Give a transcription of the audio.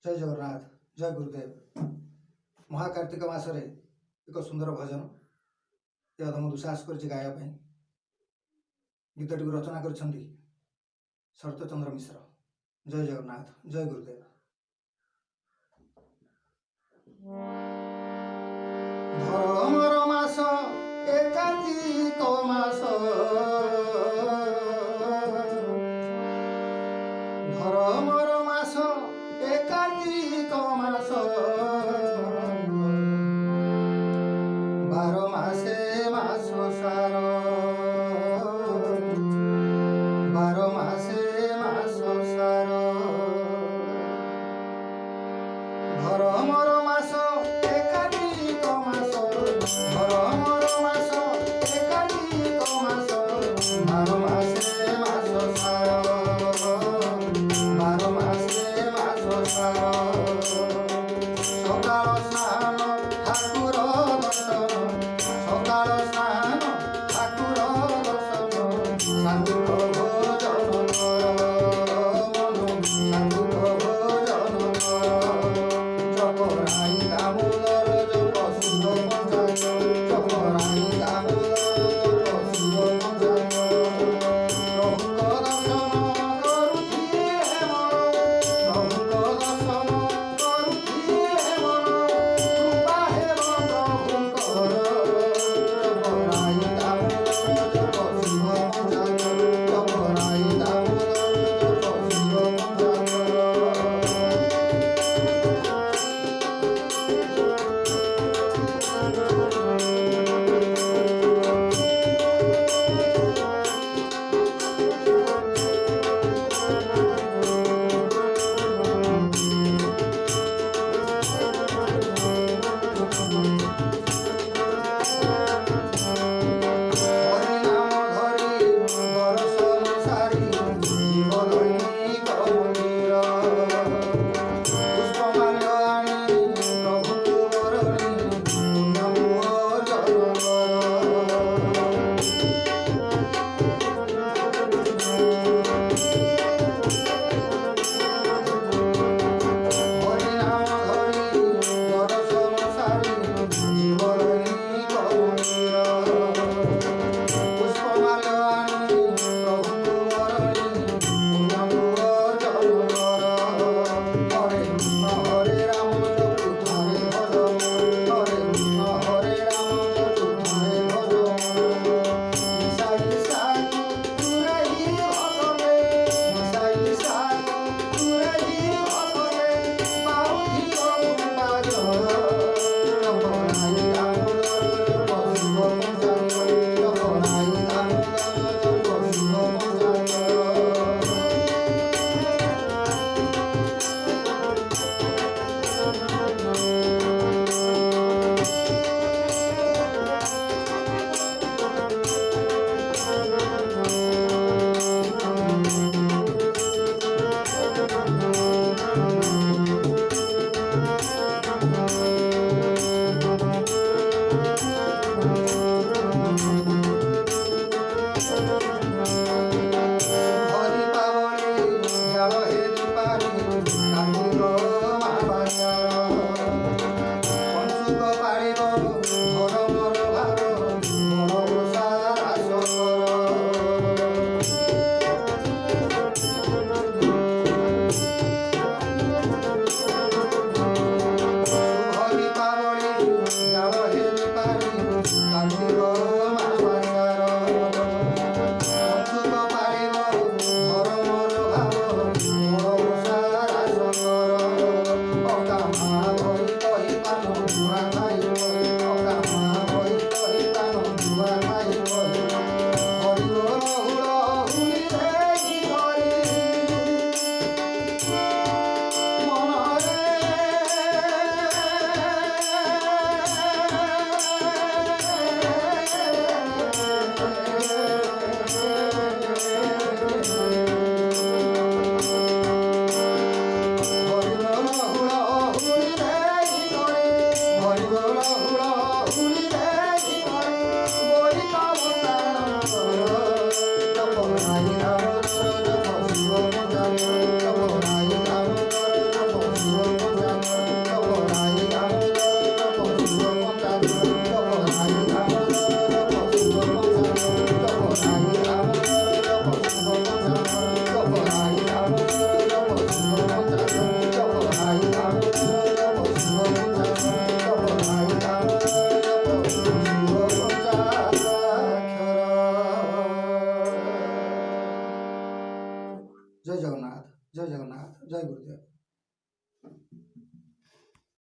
ଜୟ ଜଗନ୍ନାଥ, ଜୟ ଗୁରୁଦେବ। ମହାକାର୍ତ୍ତିକ ମାସରେ ଏକ ସୁନ୍ଦର ଭଜନ ଏ ଅଧମ ଦୁଃସାହସ କରିଛି ଗାଇବା ପାଇଁ। ଗୀତଟିକୁ ରଚନା କରିଛନ୍ତି ଶରତ ଚନ୍ଦ୍ର ମିଶ୍ର। ଜୟ ଜଗନ୍ନାଥ, ଜୟ ଗୁରୁଦେବ। ଧର୍ମର ମାସ ଏକାଧିକ ମାସ, ଧର୍ମର ମାସ ଏକାଧିକ ମାସ, 12 ମାସେ ମାସ ସାର, 12 ମାସେ ମାସ ସାର। ଧର୍ମର ମାସ ଏକାଧିକ ମାସ, ଧର୍ମର ମାସ ଏକାଧିକ ମାସ, 12 ମାସେ ମାସ ସାର, 12 ମାସେ ମାସ ସାର। ସକାଳ ସ୍ନାନ ଠାକୁର ଦର୍ଶନ, ସକାଳ ସ୍ନାନ ଠାକୁର ଦର୍ଶନ, ସାଧୁକ ଭୋଜନ କର ମନ, ସାଧୁକ ଭୋଜନ କର। ଜପରାଇ ଦାମୋଦର ଜପ ଶୁଦ୍ଧ ପଞ୍ଚାଙ୍ଗ, ଜପରାଇ ଦାମୋଦର ଜପ ଶୁଦ୍ଧ ପଞ୍ଚାଙ୍ଗ। ପ୍ରଭୁଙ୍କ ଦର୍ଶନ କରୁଥିବେ ମୋର, ପ୍ରଭୁଙ୍କ ଦର୍ଶନ କରୁଥିବେ ଜୟ ଜଗନ୍ନାଥ ଜୟ ଜଗନ୍ନାଥ ଜୟ ଗୁରୁଦେବ।